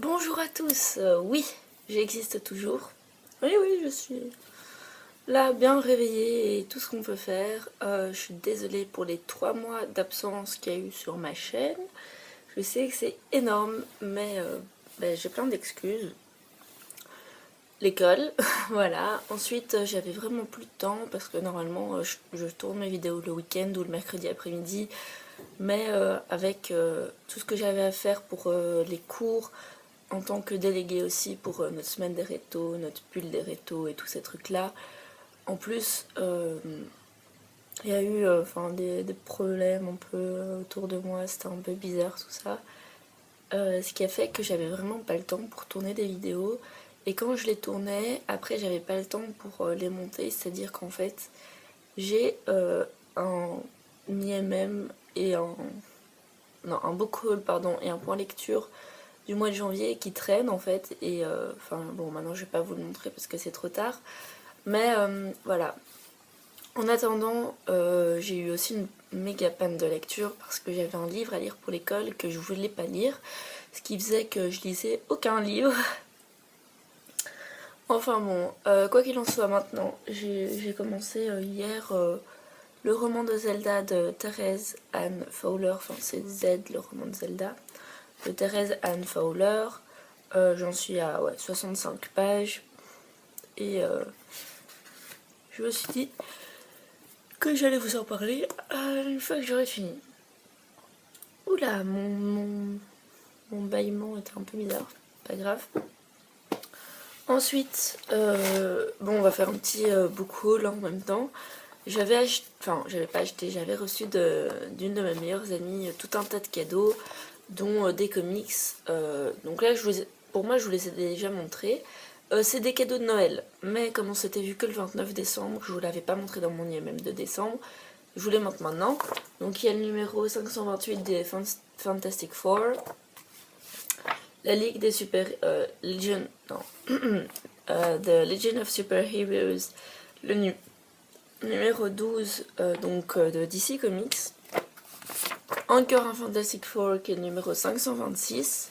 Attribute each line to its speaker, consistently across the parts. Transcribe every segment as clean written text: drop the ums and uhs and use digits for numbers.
Speaker 1: Bonjour à tous, oui, j'existe toujours. Oui, oui, je suis là, bien réveillée et tout ce qu'on peut faire. Je suis désolée pour les 3 mois d'absence qu'il y a eu sur ma chaîne. Je sais que c'est énorme, mais j'ai plein d'excuses. L'école, voilà. Ensuite, j'avais vraiment plus de temps parce que normalement, je tourne mes vidéos le week-end ou le mercredi après-midi. Mais avec tout ce que j'avais à faire pour les cours, en tant que déléguée aussi pour notre semaine des rétos, notre pull des rétos et tous ces trucs-là. En plus, il y a eu des problèmes un peu autour de moi, c'était un peu bizarre tout ça. Ce qui a fait que j'avais vraiment pas le temps pour tourner des vidéos. Et quand je les tournais, après j'avais pas le temps pour les monter, c'est-à-dire qu'en fait, j'ai un IMM et un book haul pardon, et un point lecture du mois de janvier qui traîne en fait, et bon, maintenant je vais pas vous le montrer parce que c'est trop tard, mais voilà. En attendant, j'ai eu aussi une méga panne de lecture parce que j'avais un livre à lire pour l'école que je voulais pas lire, ce qui faisait que je lisais aucun livre. Enfin bon, quoi qu'il en soit, maintenant j'ai commencé hier le roman de Zelda de Thérèse Anne Fowler, enfin c'est Z, le roman de Zelda de Thérèse Anne Fowler. J'en suis à 65 pages et je me suis dit que j'allais vous en parler une fois que j'aurai fini. Oula, mon bâillement était un peu bizarre, pas grave. Ensuite, on va faire un petit book haul en même temps. J'avais reçu d'une de mes meilleures amies tout un tas de cadeaux, dont des comics. Donc là, pour moi, je vous les ai déjà montrés. C'est des cadeaux de Noël, mais comme on s'était vu que le 29 décembre, je vous l'avais pas montré dans mon IMM de décembre, je vous les montre maintenant. Donc il y a le numéro 528 des Fantastic Four, la Ligue des Super... Legion... Non. The Legion of Super Heroes, le numéro 12 de DC Comics. Encore un Fantastic Four qui est le numéro 526.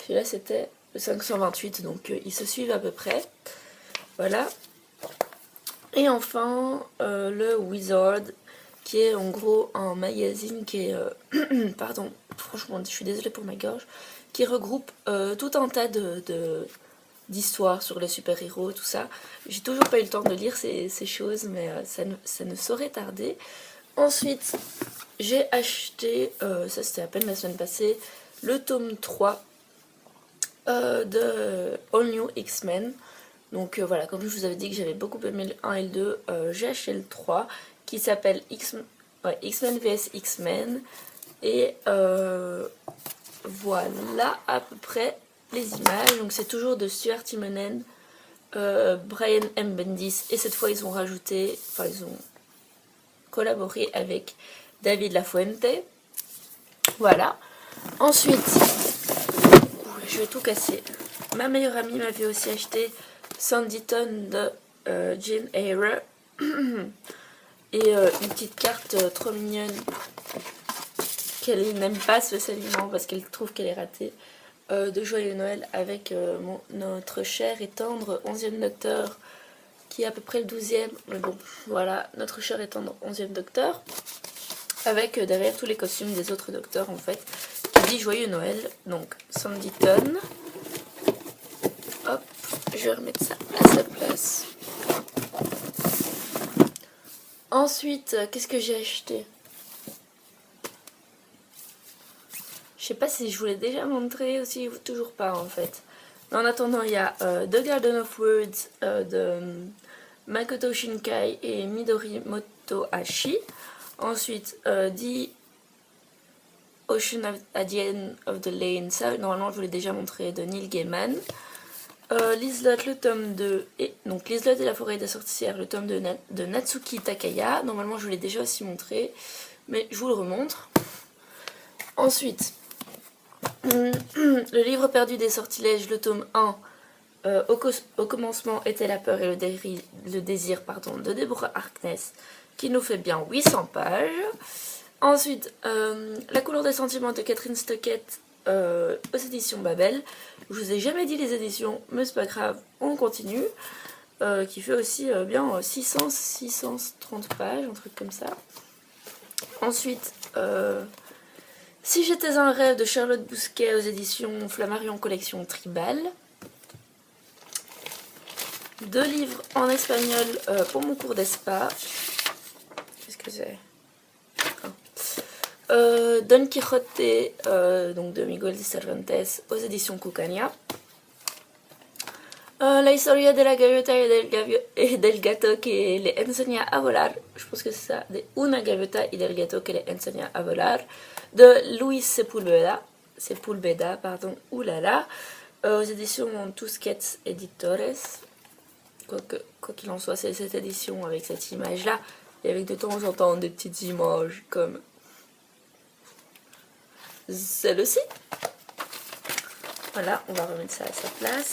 Speaker 1: Celui-là c'était le 528, donc ils se suivent à peu près. Voilà. Et enfin le Wizard, qui est en gros un magazine qui est... pardon, franchement je suis désolée pour ma gorge. Qui regroupe tout un tas d'histoires sur les super-héros, tout ça. J'ai toujours pas eu le temps de lire ces choses, mais ça ne saurait tarder. Ensuite, j'ai acheté, ça c'était à peine la semaine passée, le tome 3 de All New X-Men. Donc voilà, comme je vous avais dit que j'avais beaucoup aimé le 1 et le 2, j'ai acheté le 3 qui s'appelle X-Men vs X-Men. Et voilà à peu près les images. Donc c'est toujours de Stuart Timonen, Brian M. Bendis, et cette fois ils ont collaboré avec David Lafuente. Voilà. Ensuite, je vais tout casser. Ma meilleure amie m'avait aussi acheté Sanditon de Jim Eyre et une petite carte trop mignonne qu'elle n'aime pas spécialement parce qu'elle trouve qu'elle est ratée, de Joyeux Noël avec notre cher et tendre 11e docteur qui est à peu près le 12e, mais bon voilà, notre cher et tendre 11e docteur avec derrière tous les costumes des autres docteurs en fait, qui dit Joyeux Noël. Donc Sanditon, hop, je vais remettre ça à sa place. Ensuite, qu'est-ce que j'ai acheté? Je sais pas si je vous l'ai déjà montré aussi, ou toujours pas en fait. Mais en attendant, il y a The Garden of Words de Makoto Shinkai et Midori Motohashi. Ensuite, The Ocean at the End of the Lane, ça normalement je vous l'ai déjà montré, de Neil Gaiman. L'Islot, le tome 2, donc L'Islot et la forêt des sorcières, le tome 2 de Natsuki Takaya. Normalement je vous l'ai déjà aussi montré, mais je vous le remontre. Ensuite, le livre perdu des sortilèges, le tome 1, au commencement était la peur et le désir de Deborah Harkness, qui nous fait bien 800 pages. Ensuite, La couleur des sentiments de Catherine Stockett, aux éditions Babel. Je vous ai jamais dit les éditions, mais c'est pas grave, on continue. Qui fait aussi bien 630 pages, un truc comme ça. Ensuite, Si j'étais un rêve de Charlotte Bousquet aux éditions Flammarion Collection Tribal. 2 livres en espagnol pour mon cours d'espa. Qu'est-ce que c'est? Don Quijote donc de Miguel de Cervantes aux éditions Cucania. La historia de la gaviota y del gato que le enseña a volar. Je pense que c'est ça. De una gaviota y del gato que le enseña a volar. De Luis Sepúlveda, pardon, oulala. Aux éditions Tusquets Editores. Quoi qu'il en soit, c'est cette édition avec cette image-là. Et avec de temps en temps des petites images comme celle-ci. Voilà, on va remettre ça à sa place.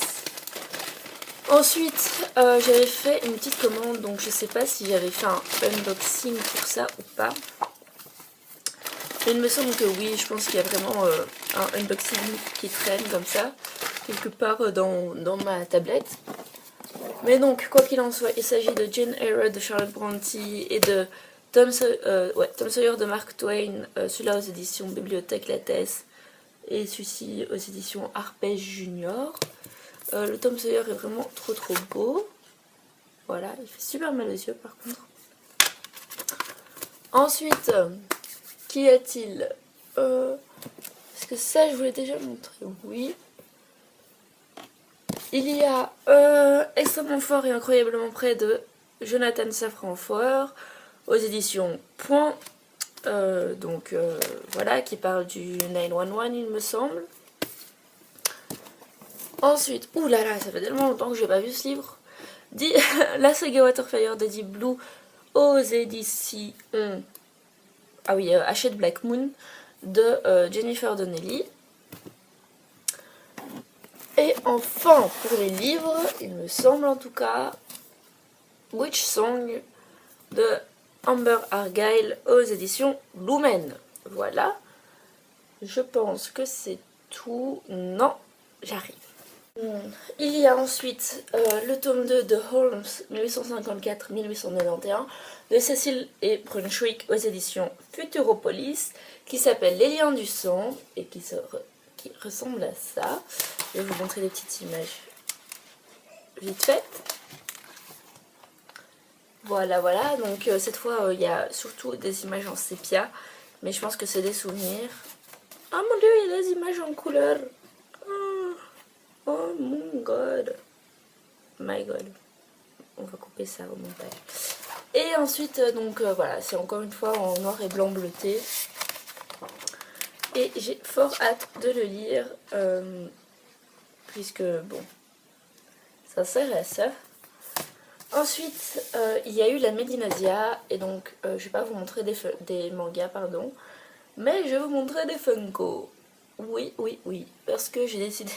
Speaker 1: Ensuite, j'avais fait une petite commande, donc je sais pas si j'avais fait un unboxing pour ça ou pas. Il me semble que oui, je pense qu'il y a vraiment un unboxing qui traîne comme ça, quelque part dans ma tablette. Mais donc, quoi qu'il en soit, il s'agit de Jane Eyre de Charlotte Brontë et de Tom Sawyer de Mark Twain, celui-là aux éditions Bibliothèque Lattès et celui-ci aux éditions Arpège Junior. Le Tom Sawyer est vraiment trop beau. Voilà, il fait super mal aux yeux par contre. Ensuite, qu'y a-t-il Est-ce que ça je vous l'ai déjà montré? Oui. Il y a Extrêmement fort et incroyablement près de Jonathan Safran Foer aux éditions Point. Voilà, qui parle du 911 il me semble. Ensuite, oulala, ça fait tellement longtemps que j'ai pas vu ce livre. La saga Waterfire de Deep Blue aux éditions Hachette Black Moon de Jennifer Donnelly. Et enfin, pour les livres, il me semble en tout cas, Witch Song de Amber Argyle aux éditions Lumen. Voilà. Je pense que c'est tout. Non, j'arrive. Il y a ensuite le tome 2 de Holmes 1854-1891 de Cécile et Brunswick aux éditions Futuropolis qui s'appelle Les liens du sang et qui ressemble à ça. Je vais vous montrer des petites images vite faites. Voilà, donc cette fois il y a surtout des images en sépia, mais je pense que c'est des souvenirs. Oh mon dieu, il y a des images en couleur. Oh mon god. My god. On va couper ça au montage. Et ensuite, voilà, c'est encore une fois en noir et blanc bleuté. Et j'ai fort hâte de le lire. Puisque, bon, ça sert à ça. Ensuite, il y a eu la Medinasia. Et donc, je vais pas vous montrer des mangas, pardon. Mais je vais vous montrer des Funko. Oui, parce que j'ai décidé...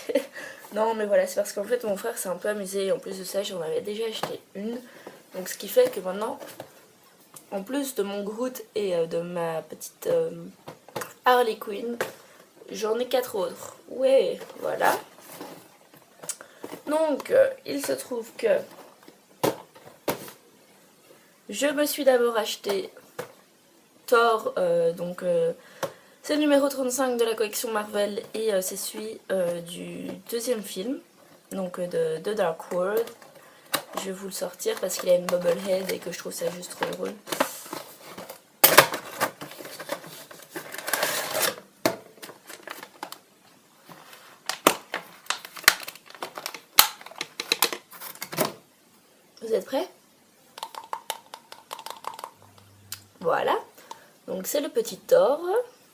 Speaker 1: Non, mais voilà, c'est parce qu'en fait, mon frère s'est un peu amusé. En plus de ça, j'en avais déjà acheté une. Donc, ce qui fait que maintenant, en plus de mon Groot et de ma petite Harley Quinn, j'en ai 4 autres. Ouais, voilà. Donc, il se trouve que je me suis d'abord acheté Thor, c'est le numéro 35 de la collection Marvel et c'est celui du deuxième film, donc de Dark World. Je vais vous le sortir parce qu'il a une bobblehead et que je trouve ça juste trop drôle. Vous êtes prêts? Voilà, donc c'est le petit Thor.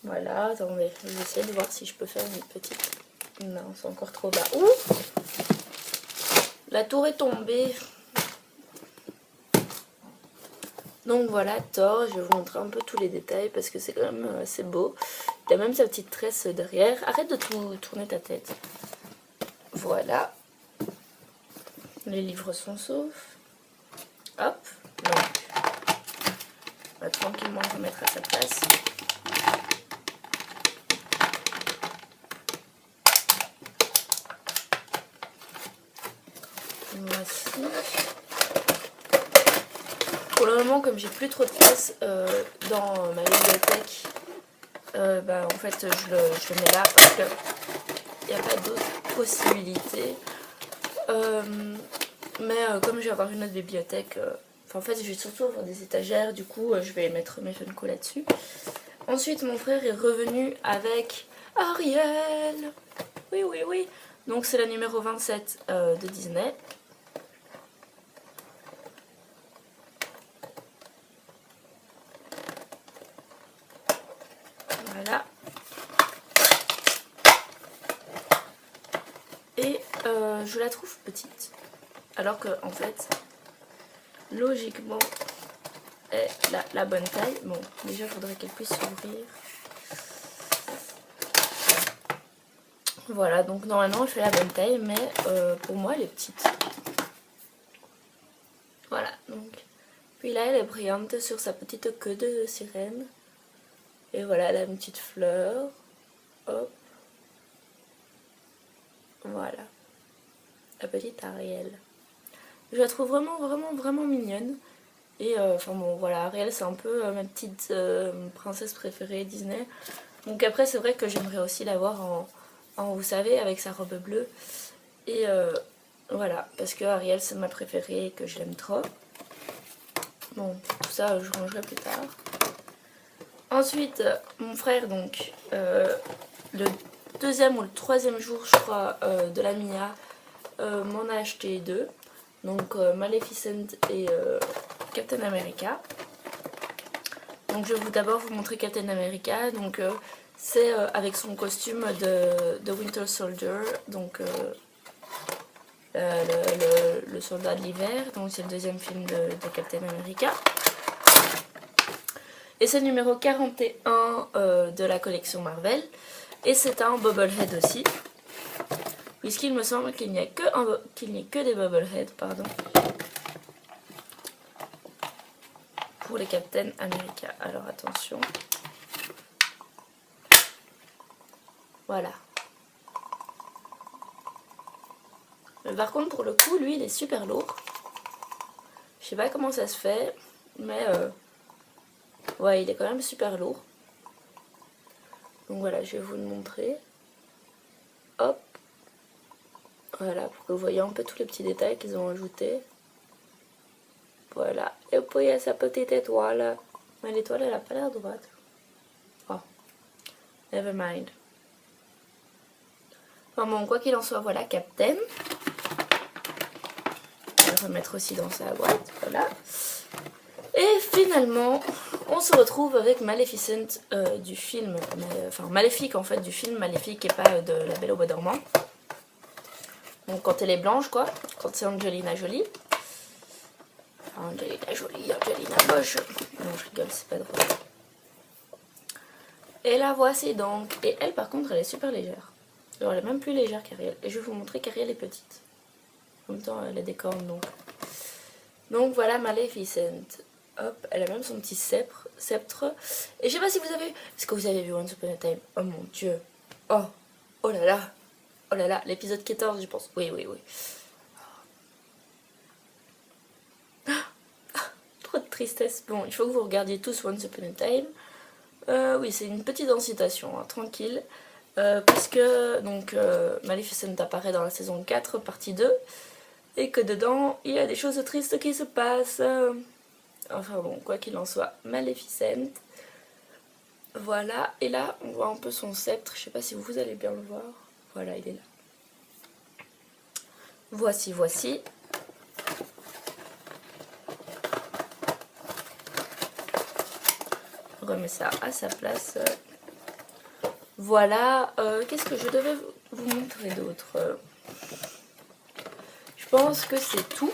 Speaker 1: Voilà, attendez, je vais essayer de voir si je peux faire une petite... Non, c'est encore trop bas. Ouh! La tour est tombée. Donc voilà, Thor, je vais vous montrer un peu tous les détails parce que c'est quand même assez beau. Il y a même sa petite tresse derrière. Arrête de tout tourner ta tête. Voilà. Les livres sont saufs. Hop. Donc, on va tranquillement remettre à sa place. Voici. Pour le moment, comme j'ai plus trop de place dans ma bibliothèque, en fait je le mets là parce que il n'y a pas d'autres possibilités. Comme je vais avoir une autre bibliothèque, en fait je vais surtout avoir des étagères, du coup je vais mettre mes Funko là-dessus. Ensuite mon frère est revenu avec Ariel. Oui oui oui. Donc c'est la numéro 27 de Disney. Voilà. Et je la trouve petite. Alors que en fait, logiquement, est la bonne taille. Bon, déjà il faudrait qu'elle puisse s'ouvrir. Voilà, donc normalement je fais la bonne taille, mais pour moi elle est petite. Voilà, donc. Puis là elle est brillante sur sa petite queue de sirène. Et voilà, elle a une petite fleur. Hop. Voilà. La petite Ariel. Je la trouve vraiment mignonne. Et bon voilà, Ariel c'est un peu ma petite princesse préférée Disney. Donc après c'est vrai que j'aimerais aussi l'avoir vous savez, avec sa robe bleue. Et voilà, parce que Ariel c'est ma préférée et que je l'aime trop. Bon, tout ça je rangerai plus tard. Ensuite, mon frère donc, le deuxième ou le troisième jour je crois de la Mia, m'en a acheté deux. Donc Maleficent et Captain America. Donc je vais d'abord vous montrer Captain America. Donc c'est avec son costume de Winter Soldier, donc le soldat de l'hiver. Donc c'est le deuxième film de Captain America. Et c'est le numéro 41 de la collection Marvel. Et c'est un Bobblehead aussi. Puisqu'il me semble qu'il n'y a que des Bobbleheads, pardon. Pour les Captain America. Alors attention. Voilà. Mais par contre pour le coup lui il est super lourd. Je sais pas comment ça se fait. Mais ouais il est quand même super lourd. Donc voilà je vais vous le montrer. Hop. Voilà pour que vous voyez un peu tous les petits détails qu'ils ont ajoutés. Voilà. Et puis il y a sa petite étoile. Mais l'étoile elle a pas l'air droite. Oh. Never mind. Enfin bon, quoi qu'il en soit, voilà, Captain. Je vais le remettre aussi dans sa boîte, voilà. Et finalement, on se retrouve avec Maleficent du film, enfin Maléfique en fait, du film Maléfique et pas de La Belle au Bois dormant. Donc quand elle est blanche quoi, quand c'est Angelina Jolie. Angelina Jolie, Angelina Bosch. Non, je rigole, c'est pas drôle. Et la voici donc. Et elle par contre, elle est super légère. Alors elle est même plus légère qu'Ariel. Et je vais vous montrer qu'Ariel est petite. En même temps, elle a des cornes donc. Donc voilà Maleficent. Hop, elle a même son petit sceptre. Et je sais pas si vous avez... Est-ce que vous avez vu Once Upon a Time? Oh mon dieu. Oh, oh là là. Oh là là, l'épisode 14 je pense. Oui, oui, oui. Trop de tristesse. Bon, il faut que vous regardiez tous Once Upon a Time. Oui, c'est une petite incitation, hein, tranquille. Parce que donc Maleficent apparaît dans la saison 4, partie 2. Et que dedans, il y a des choses tristes qui se passent. Enfin bon, quoi qu'il en soit, Maleficent. Voilà, et là, on voit un peu son sceptre. Je sais pas si vous allez bien le voir. Voilà, il est là. Voici, voici. Je remets ça à sa place. Voilà, qu'est-ce que je devais vous montrer d'autre? Je pense que c'est tout.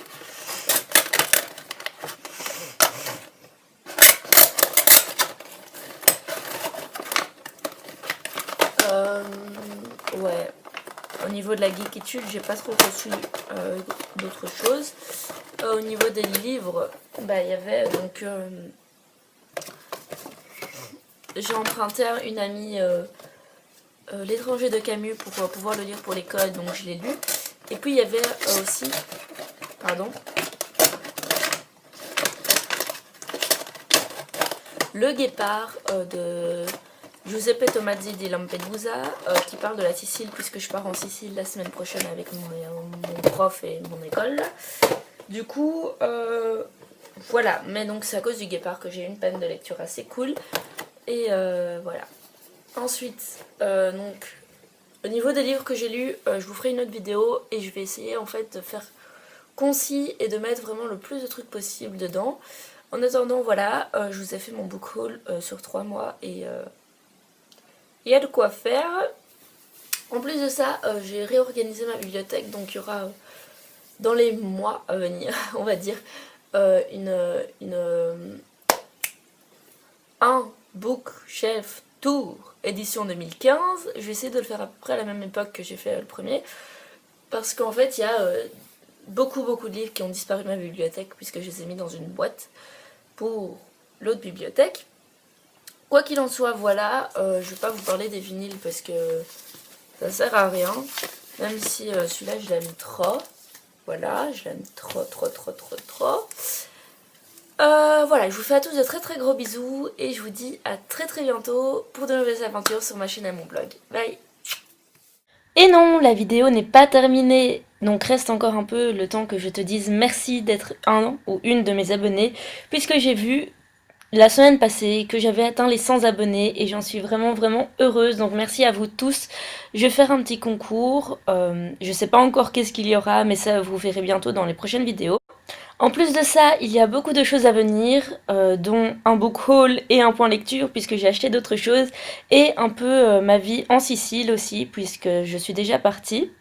Speaker 1: Ouais, au niveau de la geekitude, j'ai pas trop reçu d'autres choses. Au niveau des livres, il y avait donc... j'ai emprunté à une amie L'étranger de Camus pour pouvoir le lire pour l'école, donc je l'ai lu. Et puis il y avait aussi Pardon. Le Guépard de Giuseppe Tomazzi di Lampedusa, qui parle de la Sicile, puisque je pars en Sicile la semaine prochaine avec mon prof et mon école. Du coup, voilà. Mais donc c'est à cause du Guépard que j'ai eu une peine de lecture assez cool. Et voilà. Ensuite, donc, au niveau des livres que j'ai lus, je vous ferai une autre vidéo et je vais essayer en fait de faire concis et de mettre vraiment le plus de trucs possible dedans. En attendant, voilà, je vous ai fait mon book haul sur 3 mois et il y a de quoi faire. En plus de ça, j'ai réorganisé ma bibliothèque, donc il y aura dans les mois à venir, on va dire, un bookshelf tour édition 2015. Je vais essayer de le faire à peu près à la même époque que j'ai fait le premier, parce qu'en fait il y a beaucoup de livres qui ont disparu de ma bibliothèque puisque je les ai mis dans une boîte pour l'autre bibliothèque. Quoi qu'il en soit, voilà, je vais pas vous parler des vinyles parce que ça sert à rien, même si celui-là je l'aime trop. Voilà, je l'aime trop. Voilà, je vous fais à tous de très gros bisous et je vous dis à très bientôt pour de nouvelles aventures sur ma chaîne et mon blog. Bye. Et non, la vidéo n'est pas terminée, donc reste encore un peu le temps que je te dise merci d'être un ou une de mes abonnés, puisque j'ai vu la semaine passée que j'avais atteint les 100 abonnés et j'en suis vraiment heureuse, donc merci à vous tous. Je vais faire un petit concours, je sais pas encore qu'est-ce qu'il y aura, mais ça vous verrez bientôt dans les prochaines vidéos. En plus de ça, il y a beaucoup de choses à venir, dont un book haul et un point lecture puisque j'ai acheté d'autres choses, et un peu ma vie en Sicile aussi puisque je suis déjà partie.